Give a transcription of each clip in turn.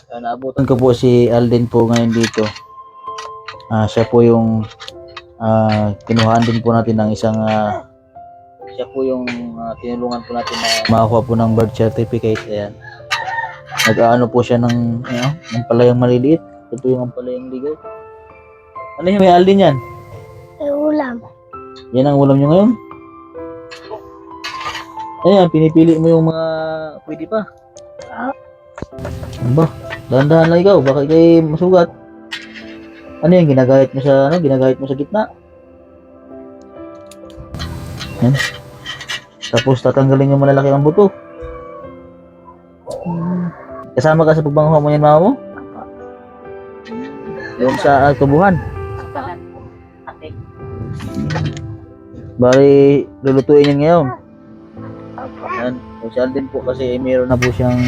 Naabutan ko po si Alden po ngayon dito. Siya po yung kinuhaan din po natin ng isang siya po yung tinulungan po natin na makakuha po ng birth certificate. Ayan. Nag-aano po siya ng palayang maliliit. Ito po yung palayang ligaw. Ano yung may Alden yan? Ulam. Yan ang ulam nyo ngayon? Ayan, pinipili mo yung mga pwede pa. Ano ba? Dahan-dahan lang ikaw, baka ikay masugat. Ano yan, ginagayat mo sa ginagayat mo sa gitna. Yan. Tapos tatanggalin yung malalaki ang buto. Kasama ka sa pagbanguha mo yan, mama mo? Yung sa tubuhan. Bari, lulutuin yan ngayon. Yan. So, si Alden po kasi mayroon na po siyang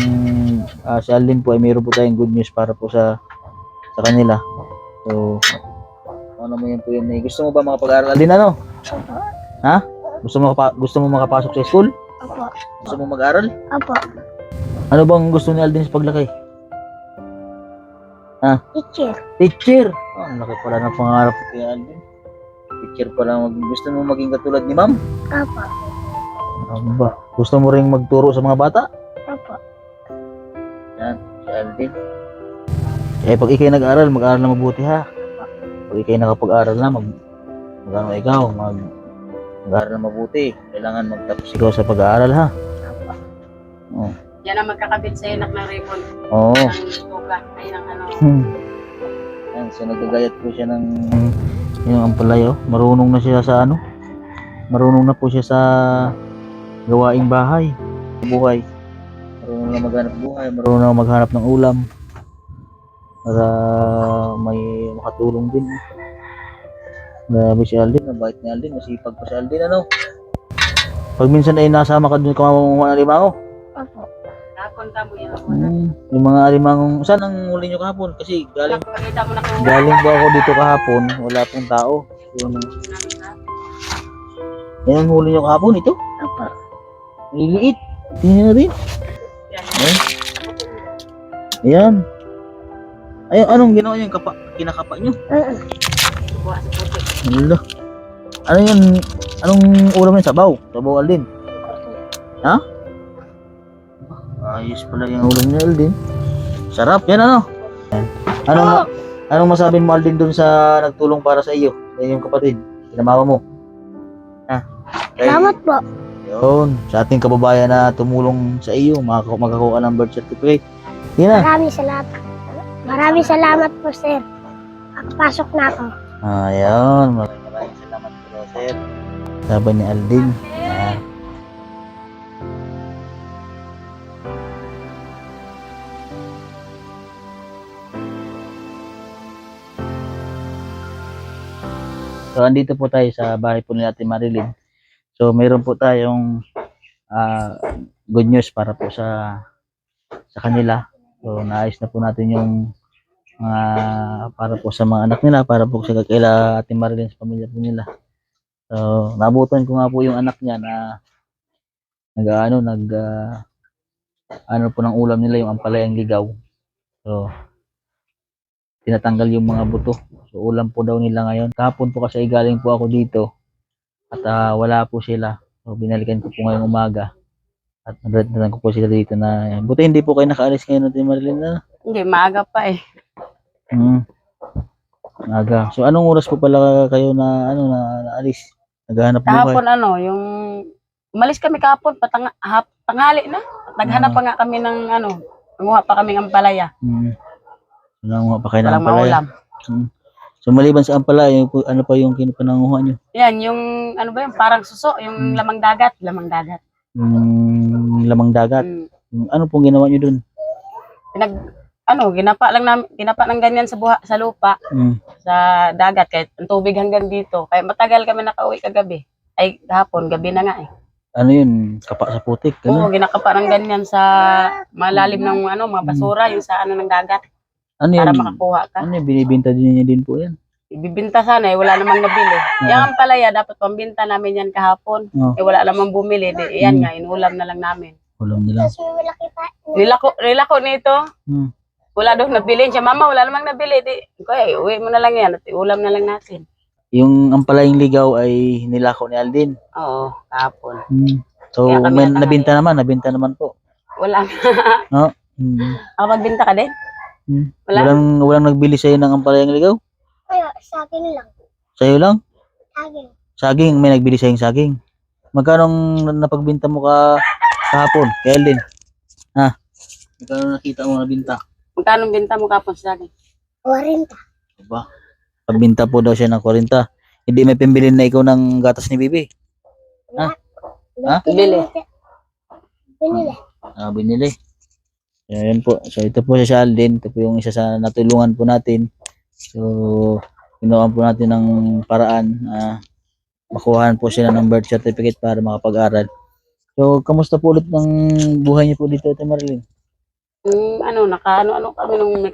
si Alden po ay mayroon po tayong good news para po sa kanila. So, ano mo yan po yun? Gusto mo ba makapag-aral din ano? Ha? Gusto mo makapasok sa school? Opo. Gusto mo mag-aral? Opo. Ano bang gusto ni Alden sa paglaki? Teacher. Teacher! Ang laki pala ng pangarap kay Alden. Teacher pala. Gusto mo maging katulad ni ma'am? Opo. Ano ba? Gusto mo ring magturo sa mga bata? Opo. Yan, si Alden. Pag ikay nag-aral, mag-aral na mabuti ha. Pag ikay nakapag-aral na, mag-ano ikaw, mag-aral na mabuti. Kailangan magtapos ikaw sa pag-aaral ha. Opo. Oh. Yan ang magkakabit sa inak ng ribbon. Oo. Ng tuga, ay ng ano. Yan, so nagagayat po siya ng yung ampalay. Marunong na siya sa marunong na po siya sa gawaing bahay, buhay. Marunong na maghanap buhay, marunong na maghanap ng ulam para may makatulong din. Grabe si Alden, ang bait ni Alden, masipag pa si Alden ano. Pag minsan ay nasama ka dun kamamuha ng limango. Opo. Kapon ka mo yan ako. Yung mga alimangong, saan ang huli nyo kahapon? Kasi galing Pakita mo na kung po ako dito kahapon, wala pong tao. Yan ang huli nyo kahapon, ito. Opo. Liliit. Tingnan natin. Ayan. Ayan, anong ginawa nyo? Kinakapa nyo? buha sa puti. Wala. Ano yun? Anong ulam yun? Sabaw? Sabaw Alden? Ha? Ayos pala yung ulam ni Alden. Sarap. Yan ano? Anong masabi mo Alden dun sa nagtulong para sa iyo? Sa iyong kapatid? Sinamama mo? Ha? Salamat po. Yun, sa ating kababayan na tumulong sa iyo, makakuha ng birth certificate. Yan na. Maraming salamat. Maraming salamat po, sir. Makapasok na ako. Ayun, maraming salamat po, sir. Sabi ni Alden. So, andito po tayo sa bahay po ni Ate Marilyn. So, mayroon po tayong good news para po sa kanila. So, naayos na po natin yung para po sa mga anak nila, para po sa kaila Ate Marilyn sa pamilya po nila. So, nabutan ko nga po yung anak niya na ano po ng ulam nila, yung ampalayang ligaw. So, tinatanggal yung mga buto. So, ulam po daw nila ngayon. Kahapon po kasi galing po ako dito at wala po sila. So, binalikan ko po ngayong umaga. At nadratan ko po sila dito na buti hindi po kayo nakaalis ngayon natin Marilyn na. Hindi, maaga pa eh. Maaga. So, anong oras po pala kayo na naalis? Naghahanap buhay? Kahapon yung umalis kami kahapon, tanghali na. Naghanap pa nga kami ng nanguha pa kami ng ampalaya. Nanguha pa kayo ng Walang ampalaya? maulam. So, maliban sa ampalaya, ano pa yung kinupananguha nyo? Yan, yung parang suso, yung lamang dagat. Lamang dagat. Lamang dagat. Ano pong ginawa nyo dun? Ginapa ng ganyan sa lupa, sa dagat, kahit ang tubig hanggang dito. Kaya matagal kami nakauwi kagabi. Ay, hapon, gabi na nga eh. Ano yun? Kapa sa putik? Oo, ginakapa ng ganyan sa malalim ng mga basura, yung sa ng dagat. Ano Para yun? makakuha ka. Ano yun? Binibinta din niya din po yan? Ibibinta sana wala namang nabili. Yung ampalaya, dapat pambinta namin yan kahapon. Wala namang bumili. Yan nga, inulam na lang namin. Ulam nila. Nilako nito. Wala daw nabili siya. Mama, wala namang nabili. Di, okay, uwi mo na lang yan at ulam na lang natin. Yung ampalayang ligaw ay nilakaw ni Aldin. Oo, kapon. So, Kaya kami may natangay. nabinta naman po. Wala. No? Hmm. Nakapagbinta ka din? Wala. Walang nagbili sa'yo ng ampalayang ligaw? Ay, sa akin lang. Sa'yo lang? Sa akin. Saging, may nagbili sa'yong saging. Magkano napagbinta mo kahapon, kay Aldin? Ha? Magkano nakita mo nabinta? Magkano binta mo kapon sa akin? 40. Aba, pagbinta po daw siya ng 40. Hindi may pambili na ikaw ng gatas ni Bibi. Ha? Ha? Bili. Binili. Binili. Ayan po. So ito po si Aldin. Ito po yung isa sa natulungan po natin. So ginawa po natin ng paraan. Makuhaan po sila ng birth certificate para makapag-aral. So kamusta po ulit ng buhay niyo po dito, Ate Marilyn? Ano kami nung may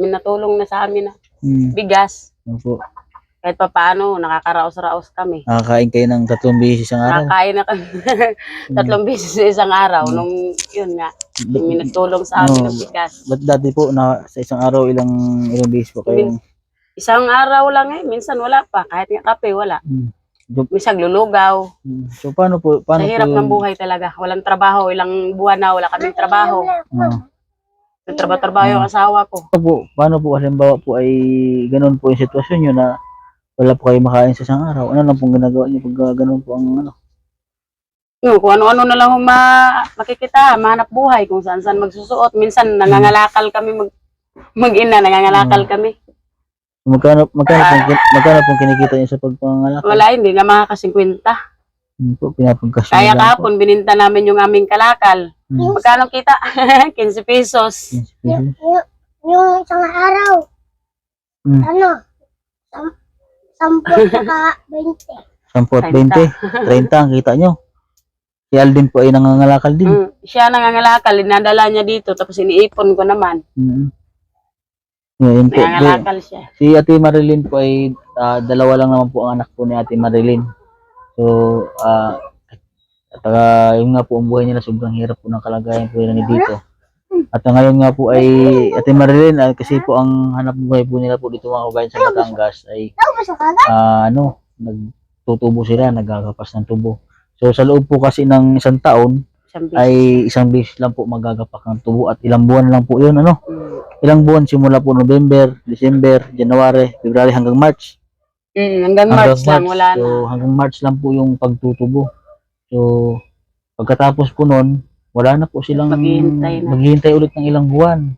natulong na sa amin na Hmm. bigas. Ano po? Kahit pa paano, nakakaraos-raos kami. Nakakain kayo ng 3 beses isang araw? Nakakain na kami 3 beses sa isang araw. Nung, yun nga, may nagtulong sa amin ng bigas. Ba't dati po sa isang araw ilang beses po kayo? Isang araw lang minsan wala pa. Kahit nga kape, wala. Minsan lulugaw. So paano po? Sa hirap ng buhay talaga. Walang trabaho, ilang buwan na wala kaming trabaho. Nagtrabaho yung asawa ko. Paano po halimbawa po ay ganoon po yung sitwasyon nyo na wala po kayo makain sa isang araw? Ano lang pong ginagawa nyo pag ganoon po ang ano? Kung ano-ano na lang makikita, mahanap buhay kung saan magsusuot. Minsan nangangalakal kami mag-ina, nangangalakal kami. Magkano pong kinikita nyo sa pagpangalakal? Wala, hindi na makaka-50. Po, pinapagkasya Kaya lang po. kahapon, bininta namin yung aming kalakal. Magkano kita? 15 pesos. Yung isang araw. Ano? 10 saka 20. 10 at 20. 30 ang kita nyo. Si Aldin po ay nangangalakal din. Siya nangangalakal, inadala niya dito, tapos iniipon ko naman. Yun po. Nangangalakal siya. Si Ate Marilyn po ay dalawa lang naman po ang anak po ni Ate Marilyn. So, yung nga po ang buhay nila, sobrang hirap po ng kalagayan po nila dito. At ngayon nga po ay Ate Marilyn, kasi po ang hanap buhay po nila po dito mga kabayan sa Batangas ay nagtutubo sila, nagagapas ng tubo. So sa loob po kasi ng isang taon ay isang beses lang po magagapak ng tubo at ilang buwan lang po yun, ano? Ilang buwan simula po November, December, January, February hanggang March. Hanggang March lang, wala na. So hanggang March lang po yung pagtutubo. So pagkatapos po nun, wala na po silang maghihintay ulit ng ilang buwan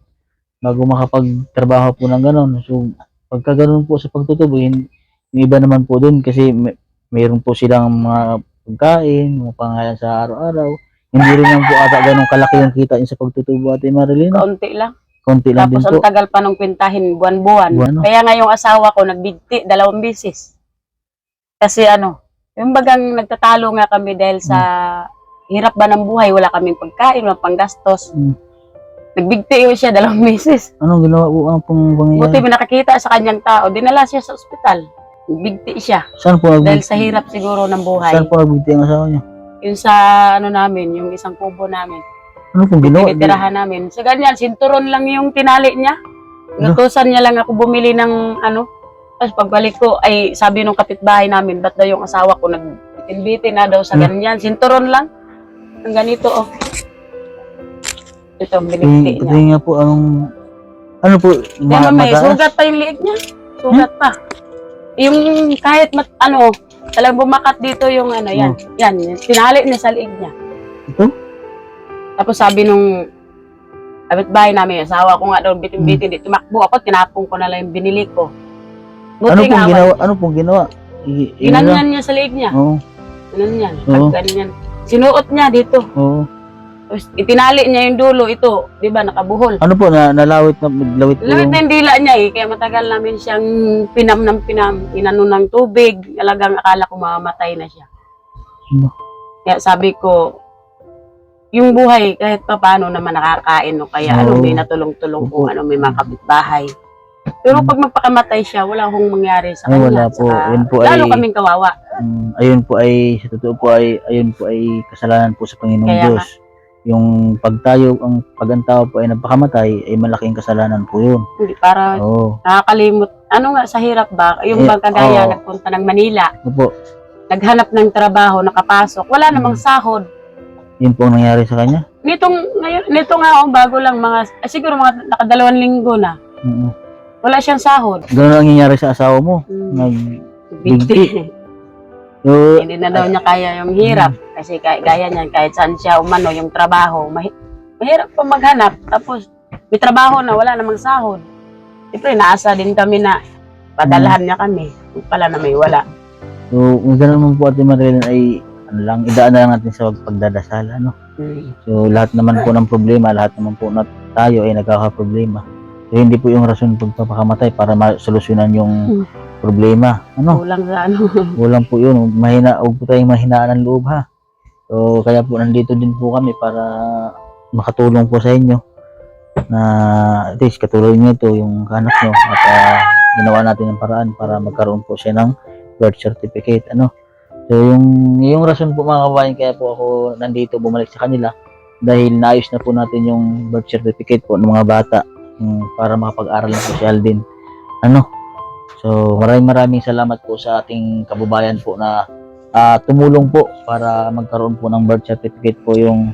bago makapagtrabaho po ng ganon. So pagka ganon po sa pagtutubo, yung iba naman po dun kasi mayroon po silang mga pagkain, mga pangalan sa araw-araw. Hindi rin lang po ata ganun kalaki yung kita niya sa pagtutubo, Ate Marilyn. Kaunti lang. Konti lang din Tapos po. ang tagal pa nung kwentahin, buwan-buwan. Kaya nga yung asawa ko nagbigti 2 beses. Kasi yung bagang nagtatalo nga kami dahil sa hirap ba ng buhay, wala kaming pagkain, walang panggastos. Nagbigti yun siya 2 beses. Anong ginawa po ang pong pangyayari? Buti may nakakita sa kanyang tao, dinala siya sa ospital. Nagbigti siya. Saan po Dahil sa hirap siguro ng buhay. Saan po nagbigti ang asawa niyo? Yung sa namin, yung isang kubo namin. Ano pong ginawa? Tinitirahan namin. Sa ganyan, sinturon lang yung tinali niya. Natusan niya lang ako bumili ng Tapos pagbalik ko, ay sabi nung kapitbahay namin, ba't daw yung asawa ko nagbitin-bitin na daw sa ganyan. Sinturon lang. Ang ganito, Ito, binigti niya. Pati nga po, ano po, May sugat pa yung liig niya. Sugat pa. Yung kahit talagang bumakat dito yung yan. Tinali niya sa liig niya. Ito? Tapos sabi nung kapitbahay namin, asawa ko nga daw bitin-bitin, tumakbo ako, tinapong ko na lang yung binili ko. Ano pong ginawa? Ginanyan niya sa liig niya. Oo. Ginanyan. Ganyan. Sinuot niya dito. Oo. Tapos itinali niya yung dulo, ito, di ba, nakabuhol. Ano po, nalawit po Lawit na yung dila niya kaya matagal namin siyang pinam, inano ng tubig, talagang akala ko mamamatay na siya. Kaya sabi ko, yung buhay kahit pa paano naman nakakain kaya may natulong-tulong kung may mga kapitbahay. Pero pag magpakamatay siya, wala akong mangyari sa kanya. Wala po. Lalo kaming kawawa. Ayun po ay, sa totoo po ay, ayun po ay kasalanan po sa Panginoong Diyos. yung pag ang tao po ay napakamatay, ay malaking kasalanan po yun. Hindi para Oo. nakakalimot. Ano nga sa hirap ba? Yung Eh, bang kagaya oo. nagpunta ng Manila, Opo, naghanap ng trabaho, nakapasok, wala namang sahod. yun po ang nangyari sa kanya. Nito nga bago lang siguro mga nakadalawang linggo na. Mm. Wala siyang sahod. Ganun ang nangyari sa asawa mo. Binti. So, Hindi na daw niya kaya yung hirap. Kasi gaya niyan, kahit saan siya umano yung trabaho, mahirap pa maghanap. Tapos, may trabaho na, wala namang sahod. Siyempre, naasa din kami na padalahan niya kami. Kung pala na may wala. so kung ganun mo po Ate Marilyn ay idaan na lang natin sa pagdadasal, ano? So lahat naman po ng problema, lahat naman po na tayo ay nagkakaproblema. So hindi po yung rason pagpapakamatay para masolusyonan yung problema, ano? Kulang sa ano. Walang po yun, huwag po tayong mahinaan ng loob, ha. So kaya po nandito din po kami para makatulong po sa inyo na at least katulad nito yung anak nyo at ginawa natin ng paraan para magkaroon po siya ng birth certificate, ano. So yung rason po mga kabayan kaya po ako nandito bumalik sa kanila dahil naayos na po natin yung birth certificate po ng mga bata para makapag-aral na po si Alden, ano. So maraming salamat po sa ating kababayan po na tumulong po para magkaroon po ng birth certificate po yung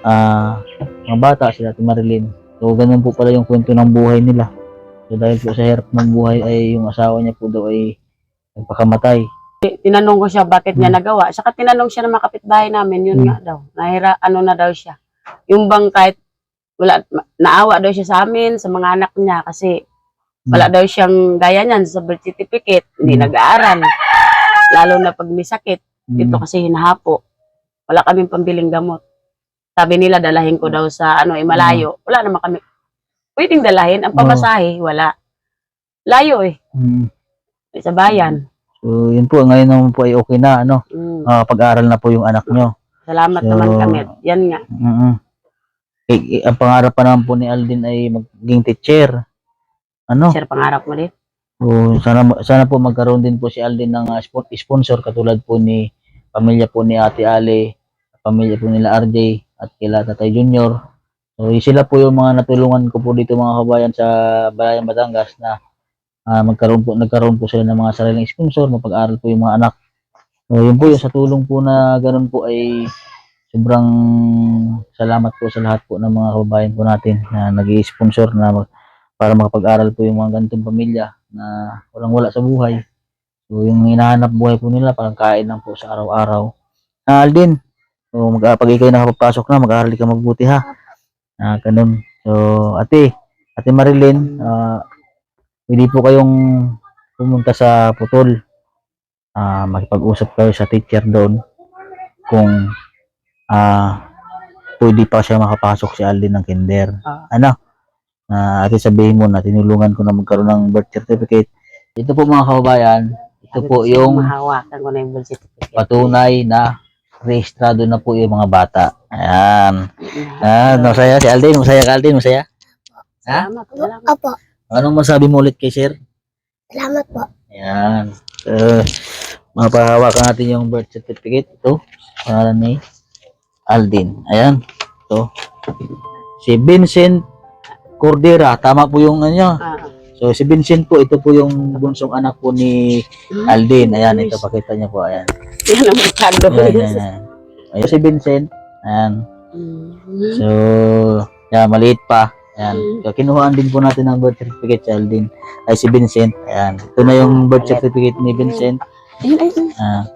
mga bata, si Ate Marilyn. So ganun po pala yung kwento ng buhay nila. So dahil po sa hirap ng buhay ay yung asawa niya po daw ay nagpakamatay. Tinanong ko siya bakit niya nagawa. Saka tinanong siya ng mga kapitbahay namin, yun nga daw. Ano na daw siya. Yung bang kahit naawa daw siya sa amin, sa mga anak niya kasi wala daw siyang gaya niyan sa birth certificate, hindi nag-aaral. Lalo na pag may sakit, dito kasi hinahapo. Wala kaming pambiling gamot. Sabi nila dalahin ko daw sa malayo. Wala naman kami pwedeng dalahin. Ang pamasahe, wala. Layo sa bayan. So yun po, ngayon naman po ay okay na, ano. Pag-aaral na po yung anak nyo. Salamat naman kami. Yan nga. Ang pangarap pa naman po ni Alden ay maging teacher. Ano? Sir, pangarap mo din? So, sana po magkaroon din po si Alden ng sponsor katulad po ni pamilya po ni Ate Ale, pamilya po nila RJ at kila Tatay Junior. So sila po yung mga natulungan ko po dito mga kabayan sa Balayang Batangas na nagkaroon po sila ng mga sariling sponsor, mapag-aral po yung mga anak. So yun po yung sa tulong po na ganun po ay sobrang salamat po sa lahat po ng mga kababayan po natin na nag-i-sponsor na para makapag-aral po yung mga ganitong pamilya na walang-wala sa buhay. So yung hinahanap buhay po nila parang kain lang po sa araw-araw. Alden, so pag ikaw nakapapasok na, mag-aaral ka mabuti, ha. Ganun. So Ate Marilyn, pwede po kayong pumunta sa Putol. Makipag-usap kayo sa teacher doon kung pwede pa siya makapasok si Alden ng kinder. Ano? At sabihin mo na tinulungan ko na magkaroon ng birth certificate. Ito po mga kababayan, ito po yung mahawakan ko na yung birth certificate. patunay na rehistrado na po yung mga bata. Ayan. Masaya si Alden. Masaya ka, Alden? Masaya? Salamat. Opo. Anong masabi mo ulit kay sir? Salamat po. Ayan. Mapahawakan natin yung birth certificate. Ito. Pangalan ni Alden. Ayan. Ito. Si Vincent Cordera. Tama po yung ano. So si Vincent po, ito po yung bunsong anak po ni Alden. Ayan, ito pakita niya po. Ayan. Yan ang magkano. Ayan si Vincent. Ayan. So, maliit pa. Ayan. So, kinuhaan din po natin ang birth certificate si Alden. Ay si Vincent. Ayan. Ito na yung birth certificate ni Vincent.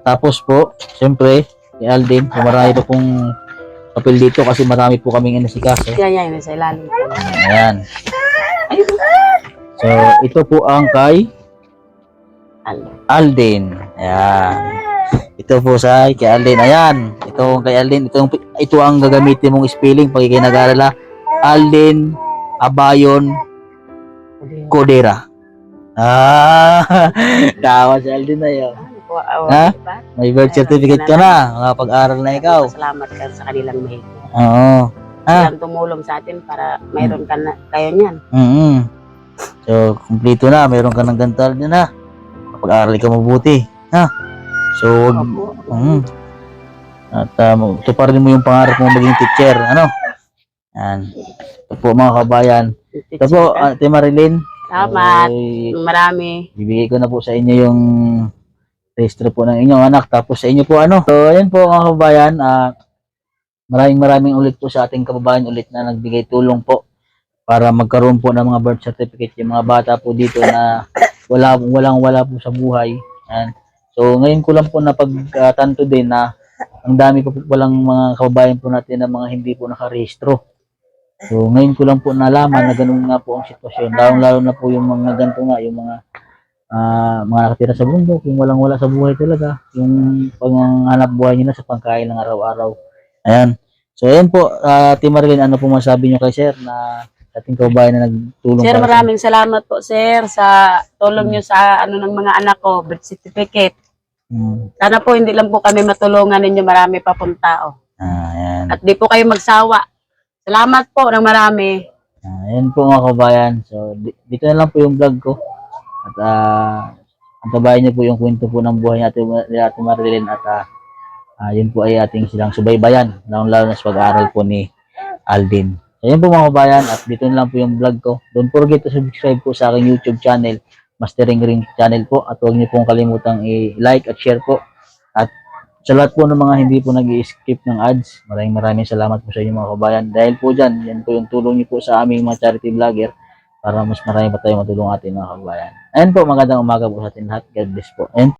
Tapos po, siyempre, si Alden, so marami pa pong papel dito kasi marami po kaming inasikaso. Yan, sa ilalim. Ayan. So, ito po ang kay Alden. Ayan. Ito po kay Alden. Ayan. Ito kay Alden. Ito ang gagamitin mong spelling pag ikay nag-aaral. Alden Abayon Cordera. Tawa si Alden na yun. May birth certificate ka na. Makapag-aral na ikaw. Salamat ka sa kanilang mahigit. Oo. Silang tumulong sa atin para mayroon ka na kayo niyan. So, kumpleto na. Mayroon ka ng gantal niya na. Kapag-aral ka mabuti. So, At tuparin mo yung pangarap mo maging teacher. Ano? Yan. Ito po mga kabayan. Ito po, Ate Marilyn. Salamat. Ay, Marami. bibigay ko na po sa inyo yung registro po ng inyong anak. Tapos sa inyo po ano. So, ayan po mga kabayan. Maraming ulit po sa ating kababayan ulit na nagbigay tulong po para magkaroon po ng mga birth certificate yung mga bata po dito na wala po sa buhay. Yan. So ngayon ko lang po napagtanto din na ang dami po walang mga kababayan po natin na mga hindi po nakarehistro. So ngayon ko lang po nalaman na ganun nga po ang sitwasyon. Lalo na po yung mga ganito nga, yung mga nakatira sa bundok, yung wala sa buhay talaga, yung panghanap buhay nila sa pangkain ng araw-araw. Ayan. So ayan po, Ate Marilyn, ano po masabi niyo kay Sir na ating kababayan na nagtulong Sir, para sa maraming salamat po, sir, sa tulong nyo sa ano ng mga anak ko, birth certificate. Sana po hindi lang po kami matulungan ninyo, marami pa pong tao. ayan. At di po kayo magsawa. Salamat po ng marami. Ayan po mga kabayan. So dito na lang po yung vlog ko. At ang kabayan niyo po yung kwento po ng buhay ni Ate Marilyn at yun po ay ating silang subaybayan, lalo na sa pag-aaral po ni Aldin. So, yun po mga kabayan, at dito na lang po yung vlog ko. Don't forget to subscribe po sa aking YouTube channel, Mastering Ring channel po, at huwag niyo pong kalimutang i-like at share po. At sa lahat po ng mga hindi po nag-i-skip ng ads, maraming salamat po sa inyo mga kabayan. Dahil po dyan, yan po yung tulong niyo po sa aming mga charity vlogger para mas marami pa tayo matulong atin mga kabayan. Ayan po, magandang umaga po sa atin lahat. God bless po. And